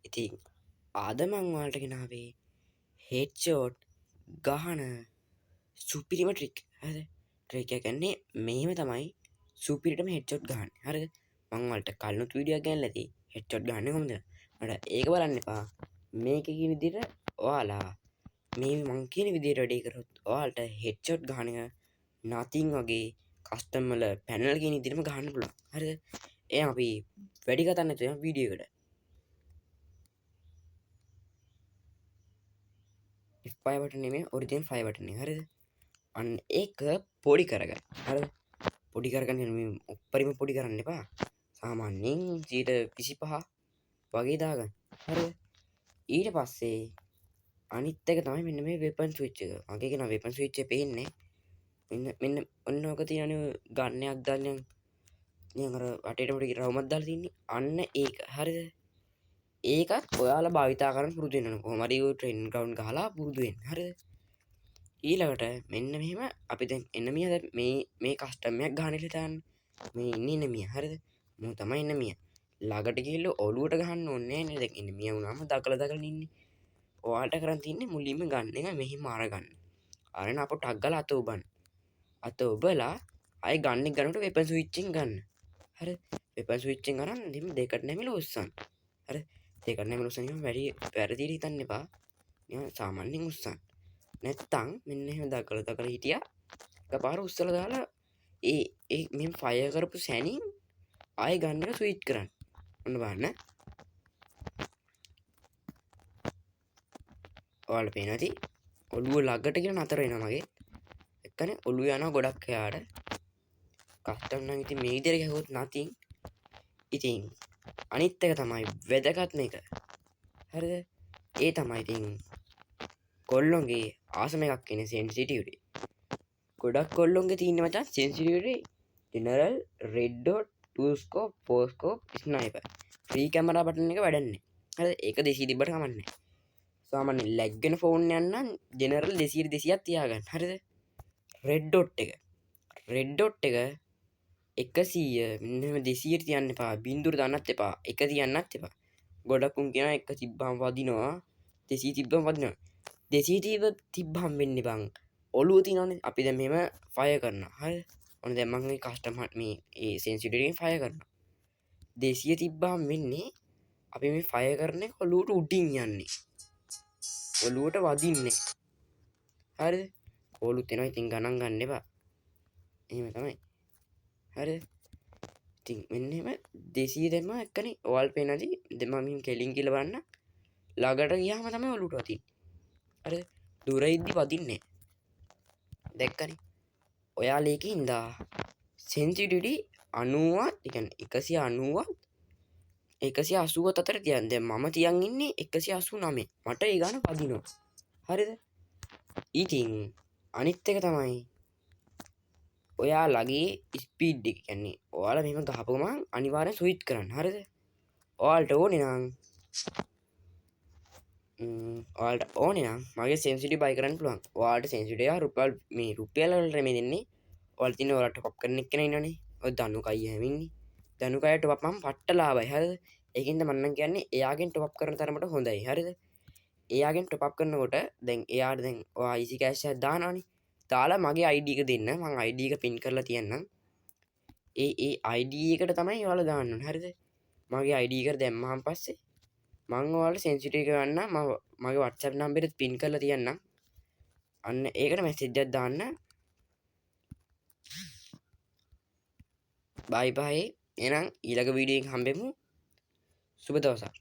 ඉතින් අද මං ඔයාලට ගෙනාවේ හෙඩ්ෂොට් ගහන සුපිරිම ට්‍රික්. හරිද? ට්‍රික් එක කියන්නේ මෙහෙම තමයි සුපිරිටම හෙඩ්ෂොට් ගහන්නේ. හරිද? මං ඔයාලට කලිනුත් වීඩියෝ එකක් ගන්නලා ඇති හෙඩ්ෂොට් ගහන්නේ කොහොමද? මට ඒක බලන්න එපා. මේකේ කියන විදිහට ඔයාලා මේ මං කියන විදිහට වැඩේ කරොත් ඔයාලට හෙඩ්ෂොට් ගහන එක nothing වගේ කස්ටම් වල පැනල් කියන විදිහටම ගහන්න පුළුවන්. හරිද? එහෙනම් අපි වැඩි කතා නැතුව යමු වීඩියෝ එකට. F5 බටන් නෙමෙයි ඔරිජිනල් 5 බටන් එක. හරිද? අන්න ඒක පොඩි කරගන්න. හරිද? පොඩි කරගන්න මේ උඩරිම පොඩි කරන්න එපා. සාමාන්‍යයෙන් 25 වගේ දාගන්න. හරිද? ඊට පස්සේ අනිත් එක තමයි මෙන්න මේ වෙපන් ස්විච් එක. මගේ කියන වෙපන් ස්විච් එක පේන්නේ. මෙන්න ඔන්න ඔක තියෙනනේ ගන්නයක් දාන්නේ. නිකන් අර වටේට පොඩි රවුමක් දාලා තින්නේ. අන්න ඒක. හරිද? ඒකත් ඔයාලා භාවිතා කරන්න පුරුදු වෙන්න ඕන. කොහොම හරි ඔය ට්‍රේන් ග්‍රවුන්ඩ් ගහලා පුරුදු වෙන්න. හරිද? ඊළඟට මෙන්න මෙහෙම අපි දැන් එනමිය මේ කස්ටම් එකක් ගහන්න ඉල්ල දාන්න. මේ ඉන්නේ එනමිය. හරිද? මම තමයි එනමිය. ළඟට ගිහිල්ලා ඔලුවට ගහන්න ඕනේ නෑ නේද? දැන් එනමිය වුණාම දකලා ඉන්නේ. ඔයාලට කරන් තියන්නේ මුලින්ම ගන්න එක මෙහිම අරගන්න. අරගෙන අපෝ ටක් ගාලා අත ඔබන්න. අත ඔබලා ආයෙ ගන්නකොට වෙපන් ස්විච් එකෙන් ගන්න. හරිද? වෙපන් ස්විච් එකෙන් අරන් දෙම දෙකට නැමිලා උස්සන්න. හරිද? දෙකට නැමිලා උස්සන එක වැරදිට හිතන්න එපා. නිකන් සාමාන්‍යයෙන් උස්සන්න. නැත්තම් මෙන්න එහෙම දකලා හිටියා. එකපාර උස්සලා දාලා ඒ මෙහෙම ෆයර් කරපු සැනින් ආයෙ ගන්න එක ස්විච් කරන්න. ඔන්න බලන්න. ඔයාලට පේනවා ඇති ඔළුව ළඟට ගිහලා නතර වෙනවා මගේ. එක්කනේ ඔළුව යනවා ගොඩක් එහාට. කස්ටම් නම් ඉතින් මේ විදිහට ගහුවොත් nothing. ඉතින් අනිත් එක තමයි වැදගත්ම එක. හරිද? ඒ තමයි ඉතින් කොල්ලොන්ගේ ආසම එකක් ඉන්නේ සෙන්සිටිවිටි. ගොඩක් කොල්ලොන්ගේ තියෙන මචං sensitivity general red dot 2 scope 4 scope sniper. Free camera button එක වැඩන්නේ. හරිද? ඒක 200 තිබ්බට කමන්නේ. සාමාන්‍ය ලැග් වෙන ෆෝන් එකක් නම් ජෙනරල් 200 200ක් තියාගන්න. හරිද? රෙඩ් ඩොට් එක 100 මෙන්න 200 තියන්න එපා. බින්දුවට දාන්නත් එපා. 1 තියන්නත් එපා. ගොඩක් උන් කියනවා 1 තිබ්බම වදිනවා. 200 තිබ්බම වදිනවා. 200 තිබ්බම වෙන්නේ බං. ඔළුව තියනවනේ. අපි දැන් මෙහෙම ෆයර් කරනවා. හරිද? ඔන්න දැන් මම මේ කස්ටම් මේ ඒ සෙන්සිටිවිටි එකෙන් ෆයර් කරනවා. 200 තිබ්බම වෙන්නේ අපි මේ ෆයර් කරන එක ඔළුවට උඩින් යන්නේ. ඔළුවට වදින්නේ. හරිද? කොළුත් එනවා. ඉතින් ගණන් ගන්න එපා. එහෙම තමයි. හරිද? ඉතින් මෙන්න එහෙම 200 දැම්ම එක්කනේ ඔයාලට පේනවාද? දැන් මම මෙහෙම කෙලින් කියලා බලන්න. ළඟට ගියාම තමයි ඔළුවට වදින්නේ. හරිද? දුර ඉද්දි වදින්නේ නැහැ. දැක්කනේ? ඔයාලා ඒකේ ඉඳා සෙන්සිටිවිටි 90ත්, ඒ කියන්නේ 190ත් 180ත් අතර තියන්න. දැන් මම තියන් ඉන්නේ 189. මට ඒ ගාන වදිනවා. හරිද? ඉතින් අනිත් එක තමයි ඔයාලගේ ස්පීඩ් එක. කියන්නේ ඔයාලා මෙහෙම ගහපු ගමන් අනිවාර්යෙන් ස්විච් කරන්න. හරිද? ඔයාලට ඕනේ නම් මගේ සෙන්සිටිවිටි බයි කරන්න පුළුවන්. ඔයාලට සෙන්සිටිවිටි එක රුපියල් වලට මේ දෙන්නේ. ඔයාලා තියන්නේ ඔයාලට ටොප් කරන එක කෙනා ඉන්නවනේ. ඔය දනුකයි හැම ඉන්නේ. දනුකයි ටොප් අප් මම පට්ට ලාභයි. හරිද? ඒකින්ද මම නම් කියන්නේ එයාගෙන් ටොප් අප් කරන තරමට හොඳයි. හරිද? එයාගෙන් ටොප් අප් කරනකොට දැන් එයාට දැන් ඔයා ඊසි කෑෂ් එකක් දානවනේ. දාලා මගේ ID එක දෙන්න. මම ID එක පින් කරලා තියන්නම්. ඒ ID එකට තමයි ඔයාලා දාන්න ඕනේ. හරිද? මගේ ID එක දැම්මහන් පස්සේ මං ඔයාලට සෙන්සිටිවිටි එක ගන්න මගේ WhatsApp නම්බරෙත් පින් කරලා තියන්නම්. අන්න ඒකට මැසේජ් එකක් දාන්න. බයි බයි. එහෙනම් ඊළඟ වීඩියෝ එකෙන් හම්බෙමු. සුබ දවසක්.